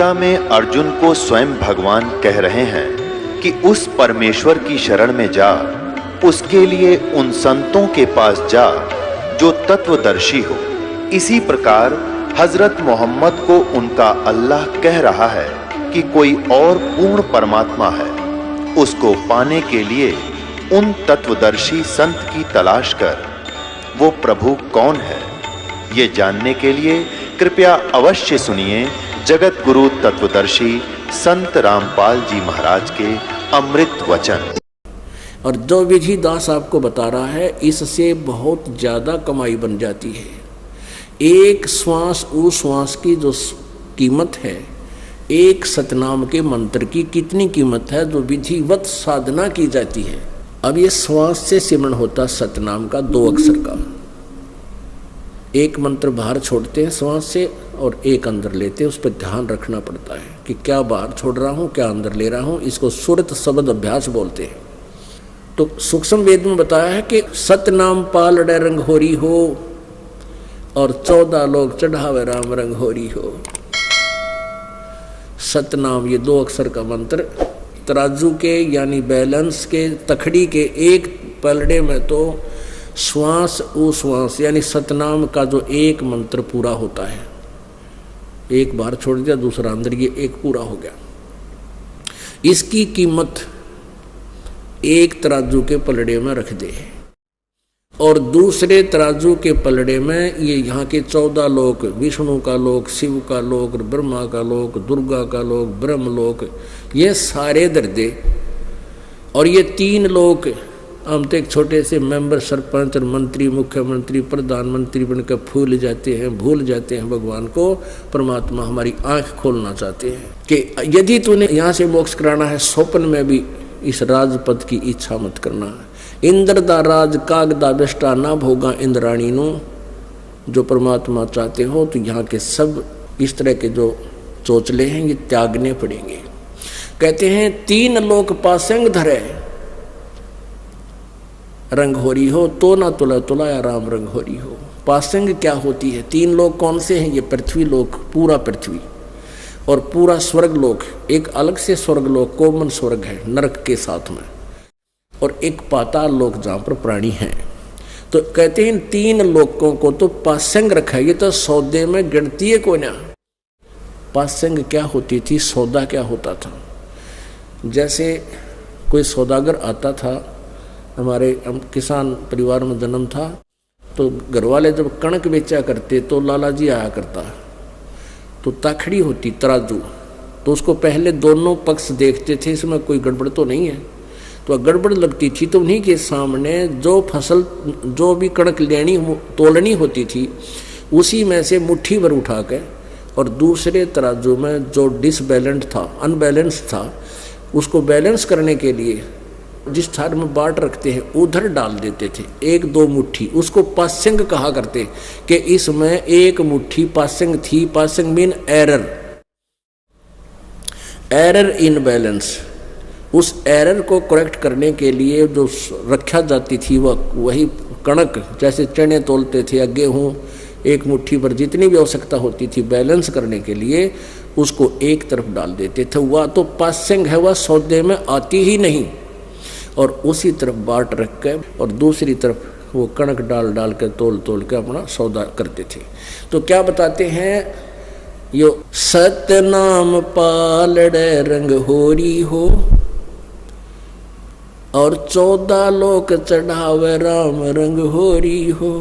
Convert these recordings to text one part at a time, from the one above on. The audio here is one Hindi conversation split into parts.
गीता में अर्जुन को स्वयं भगवान कह रहे हैं कि उस परमेश्वर की शरण में जा, उसके लिए उन संतों के पास जा जो तत्वदर्शी हो। इसी प्रकार हजरत मोहम्मद को उनका अल्लाह कह रहा है कि कोई और पूर्ण परमात्मा है, उसको पाने के लिए उन तत्वदर्शी संत की तलाश कर। वो प्रभु कौन है, ये जानने के लिए कृपया अवश्य सुनिए जगत गुरु तत्वदर्शी संत रामपाल जी महाराज के अमृत वचन। और जो विधि दास आपको बता रहा है, इससे बहुत ज्यादा कमाई बन जाती है। एक श्वास उस श्वास की जो कीमत है, एक सतनाम के मंत्र की कितनी कीमत है जो विधिवत साधना की जाती है। अब ये श्वास से सिमरण होता सतनाम का 2 अक्षर का। एक मंत्र बाहर छोड़ते हैं श्वास से और एक अंदर लेते हैं, उस पर ध्यान रखना पड़ता है कि क्या बाहर छोड़ रहा हूँ, क्या अंदर ले रहा हूँ। इसको सुरत शब्द अभ्यास बोलते हैं। तो सूक्ष्म वेद में बताया है कि सतनाम पालड़े रंग होरी हो और 14 लोग चढ़ावे राम रंग होरी हो। सतनाम ये 2 अक्षर का मंत्र तराजू के यानी बैलेंस के तखड़ी के एक पलड़े में तो श्वास उश्वास यानी सतनाम का जो एक मंत्र पूरा होता है, एक बार छोड़ दिया दूसरा अंदर, ये एक पूरा हो गया। इसकी कीमत एक तराजू के पलड़े में रख दे और दूसरे तराजू के पलड़े में ये यहाँ के 14 लोक, विष्णु का लोक, शिव का लोक, ब्रह्मा का लोक, दुर्गा का लोक, ब्रह्म लोक, ये सारे धर दे। और ये 3 लोक हम तो एक छोटे से मेंबर, सरपंच और मंत्री, मुख्यमंत्री, प्रधानमंत्री बनकर भूल जाते हैं भगवान को। परमात्मा हमारी आंख खोलना चाहते हैं कि यदि तूने यहाँ से मोक्ष कराना है, स्वप्न में भी इस राजपद की इच्छा मत करना। इंद्र दा राज कागदा बेष्टा ना भोगा इंद्राणी नो। जो परमात्मा चाहते हो तो यहाँ के सब इस तरह के जो चोचले हैं ये त्यागने पड़ेंगे। कहते हैं 3 लोक पासंग धरे रंग होरी हो, तो ना तुला तुलाया राम रंग होरी हो। पासंग क्या होती है? 3 लोक कौन से हैं? ये पृथ्वी लोक, पूरा पृथ्वी और पूरा स्वर्ग लोक। एक अलग से स्वर्ग लोक कोमन स्वर्ग है नरक के साथ में, और एक पाताल लोक जहाँ पर प्राणी हैं। तो कहते हैं 3 लोकों को तो पासंग रखा है। ये तो सौदे में गिनती है कोई ना। पासंग क्या होती थी, सौदा क्या होता था? जैसे कोई सौदागर आता था, हमारे किसान परिवार में जन्म था, तो घरवाले जब कणक बेचा करते तो लाला जी आया करता, तो ताखड़ी होती तराजू, तो उसको पहले दोनों पक्ष देखते थे, इसमें कोई गड़बड़ तो नहीं है। तो गड़बड़ लगती थी तो उन्हीं के सामने जो फसल, जो भी कणक लेनी तोलनी होती थी, उसी में से मुट्ठी भर उठा के और दूसरे तराजू में जो डिसबैलेंस था, अनबैलेंस था, उसको बैलेंस करने के लिए जिस थार में बाट रखते हैं उधर डाल देते थे 1-2 मुट्ठी। उसको पासंग कहा करते कि इसमें 1 मुट्ठी पासंग थी। Pasang mean error, error in balance. उस एरर को करेक्ट करने के लिए जो रखा जाती थी वही कणक, जैसे चने तोलते थे या गेहूँ, 1 मुट्ठी पर जितनी भी आवश्यकता होती थी बैलेंस करने के लिए उसको एक तरफ डाल देते थे। वह तो पासंग है, वह सौदे में आती ही नहीं। और उसी तरफ बाट रख के और दूसरी तरफ वो कणक डाल डाल के तोल तोल के अपना सौदा करते थे। तो क्या बताते हैं, यो सतनाम पालड़े रंग होरी हो और 14 लोक चढ़ावे राम रंग होरी हो।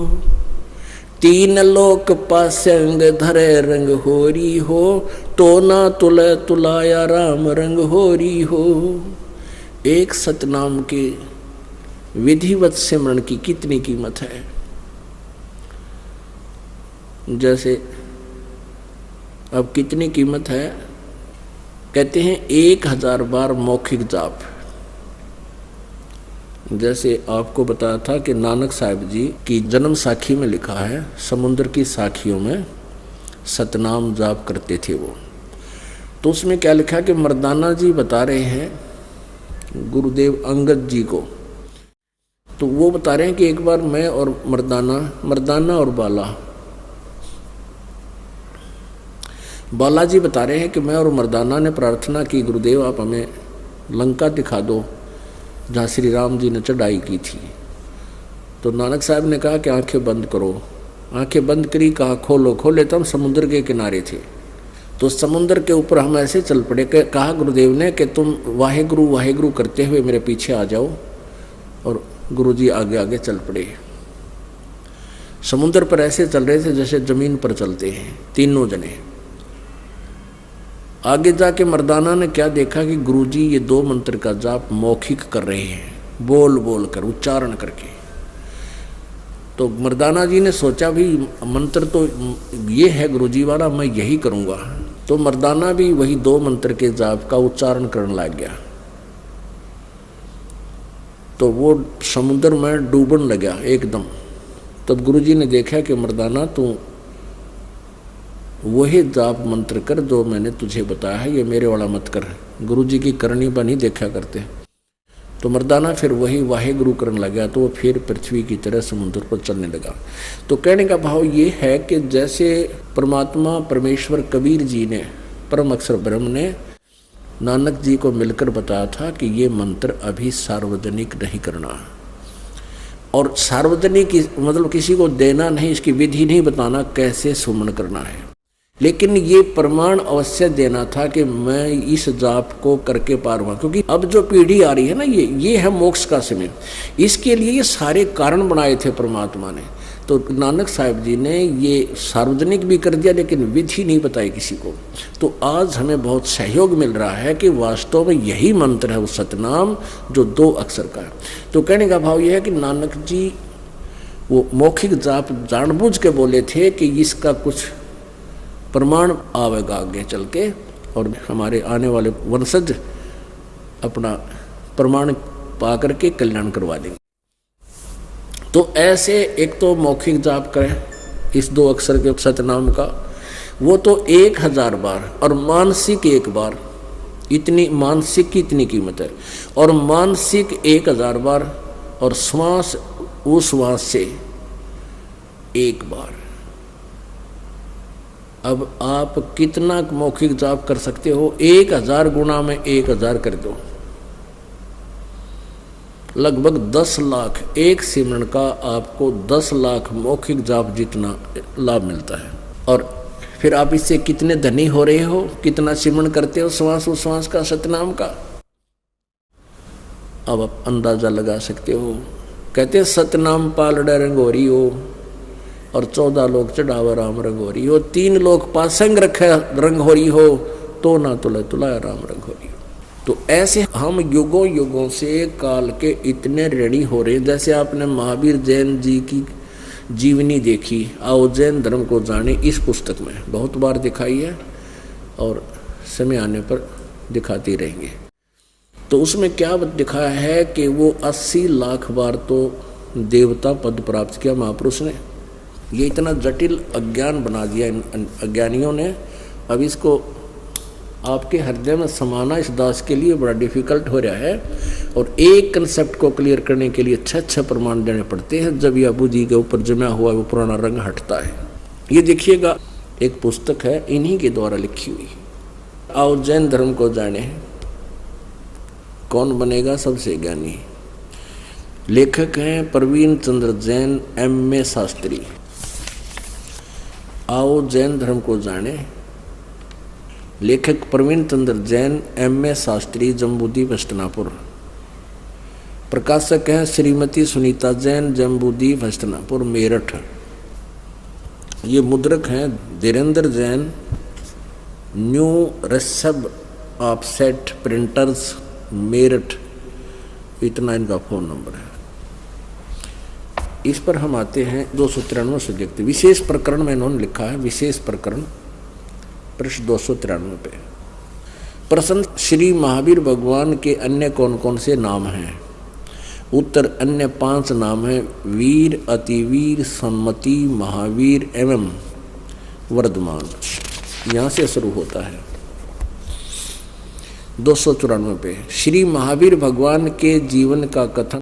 3 लोक पासंग धरे रंग होरी हो, तो ना तुले तुलाया राम रंग होरी हो। एक सतनाम के विधिवत सिमरण की कितनी कीमत है। जैसे अब कितनी कीमत है, कहते हैं 1000 बार मौखिक जाप। जैसे आपको बताया था कि नानक साहिब जी की जन्म साखी में लिखा है, समुद्र की साखियों में सतनाम जाप करते थे वो। तो उसमें क्या लिखा कि मर्दाना जी बता रहे हैं गुरुदेव अंगद जी को, तो वो बता रहे हैं कि एक बार मैं और मर्दाना और बाला बालाजी बता रहे हैं कि मैं और मर्दाना ने प्रार्थना की, गुरुदेव आप हमें लंका दिखा दो जहाँ श्री राम जी ने चढ़ाई की थी। तो नानक साहब ने कहा कि आंखें बंद करो। आंखें बंद करी, कहा खोलो। खोले तो हम समुद्र के किनारे थे। तो समुद्र के ऊपर हम ऐसे चल पड़े। कहा गुरुदेव ने कि तुम वाहेगुरु वाहेगुरु करते हुए मेरे पीछे आ जाओ, और गुरुजी आगे आगे चल पड़े। समुद्र पर ऐसे चल रहे थे जैसे जमीन पर चलते हैं, तीनों जने। आगे जाके मर्दाना ने क्या देखा कि गुरुजी ये 2 मंत्र का जाप मौखिक कर रहे हैं, बोल बोल कर, उच्चारण करके। तो मर्दाना जी ने सोचा भी मंत्र तो ये है गुरुजी वाला, मैं यही करूँगा। तो मर्दाना भी वही 2 मंत्र के जाप का उच्चारण करने लग गया। तो वो समुद्र में डूबने लगा एकदम। तब गुरुजी ने देखा कि मर्दाना तू वही जाप मंत्र कर जो मैंने तुझे बताया है, ये मेरे वाला मत कर। गुरुजी की करनी बनी देखा करते। तो मर्दाना फिर वही वाहेगुरु करने लगा। तो वो फिर पृथ्वी की तरह समुद्र पर चलने लगा। तो कहने का भाव ये है कि जैसे परमात्मा परमेश्वर कबीर जी ने, परम अक्षर ब्रह्म ने नानक जी को मिलकर बताया था कि ये मंत्र अभी सार्वजनिक नहीं करना, और सार्वजनिक मतलब किसी को देना नहीं, इसकी विधि नहीं बताना कैसे सुमन करना है। लेकिन ये प्रमाण अवश्य देना था कि मैं इस जाप को करके पार हुआ, क्योंकि अब जो पीढ़ी आ रही है ना, ये है मोक्ष का समय। इसके लिए ये सारे कारण बनाए थे परमात्मा ने। तो नानक साहब जी ने ये सार्वजनिक भी कर दिया, लेकिन विधि नहीं बताई किसी को। तो आज हमें बहुत सहयोग मिल रहा है कि वास्तव में यही मंत्र है वो सतनाम, जो 2 अक्षर का है। तो कहने का भाव यह है कि नानक जी वो मौखिक जाप जानबूझ के बोले थे कि इसका कुछ प्रमाण आवेगा आगे चल के, और हमारे आने वाले वंशज अपना प्रमाण पा करके कल्याण करवा देंगे। तो ऐसे एक तो मौखिक जाप करें इस 2 अक्षर के सतनाम का, वो तो 1000 बार, और मानसिक 1 बार। इतनी मानसिक की इतनी कीमत है। और मानसिक 1000 बार, और श्वास उस श्वास से 1 बार। अब आप कितना मौखिक जाप कर सकते हो? 1000 गुना में 1000 कर दो, लगभग 10 लाख। एक सिमरन का आपको 10 लाख मौखिक जाप जितना लाभ मिलता है। और फिर आप इससे कितने धनी हो रहे हो, कितना सिमरन करते हो श्वास उश्वास का, सतनाम का, अब आप अंदाजा लगा सकते हो। कहते हैं सतनाम पालड़ा रंगोरी हो, और 14 लोग चढ़ावा राम रंगोरी हो। 3 लोग पासंग रखे रंगोरी हो, तो ना तुला तुलाया राम रंगोरी हो। तो ऐसे हम युगों युगों से काल के इतने ऋणी हो रहे। जैसे आपने महावीर जैन जी की जीवनी देखी, आओ जैन धर्म को जाने, इस पुस्तक में बहुत बार दिखाई है, और समय आने पर दिखाती रहेंगे। तो उसमें क्या दिखाया है कि वो 80 लाख बार तो देवता पद प्राप्त किया महापुरुष ने। ये इतना जटिल अज्ञान बना दिया इन अज्ञानियों ने। अब इसको आपके हृदय में समाना इस दास के लिए बड़ा डिफिकल्ट हो रहा है। और एक कंसेप्ट को क्लियर करने के लिए अच्छे प्रमाण देने पड़ते हैं। जब यह बुद्धि के ऊपर जमा हुआ वो पुराना रंग हटता है। ये देखिएगा, एक पुस्तक है इन्हीं के द्वारा लिखी हुई, आओ जैन धर्म को जाने, कौन बनेगा सबसे ज्ञानी। लेखक हैं प्रवीण चंद्र जैन, M.A. शास्त्री। आओ जैन धर्म को जाने, लेखक प्रवीण चंद्र जैन, M.A. शास्त्री, जम्बूद्वीप हस्तिनापुर। प्रकाशक हैं श्रीमती सुनीता जैन, जम्बूद्वीप हस्तिनापुर, मेरठ। ये मुद्रक हैं Dhirendra Jain, new Rishabh offset printers, Meerut. इतना इनका फ़ोन नंबर है। इस पर हम आते हैं 293 से देखते। विशेष प्रकरण में इन्होंने लिखा है, विशेष प्रकरण पृष्ठ 293 पे। प्रश्न, श्री महावीर भगवान के अन्य कौन कौन से नाम हैं? उत्तर, अन्य 5 नाम हैं, वीर, अतिवीर, सम्मति, महावीर एवं वर्धमान। यहाँ से शुरू होता है 294 पे। श्री महावीर भगवान के जीवन का कथन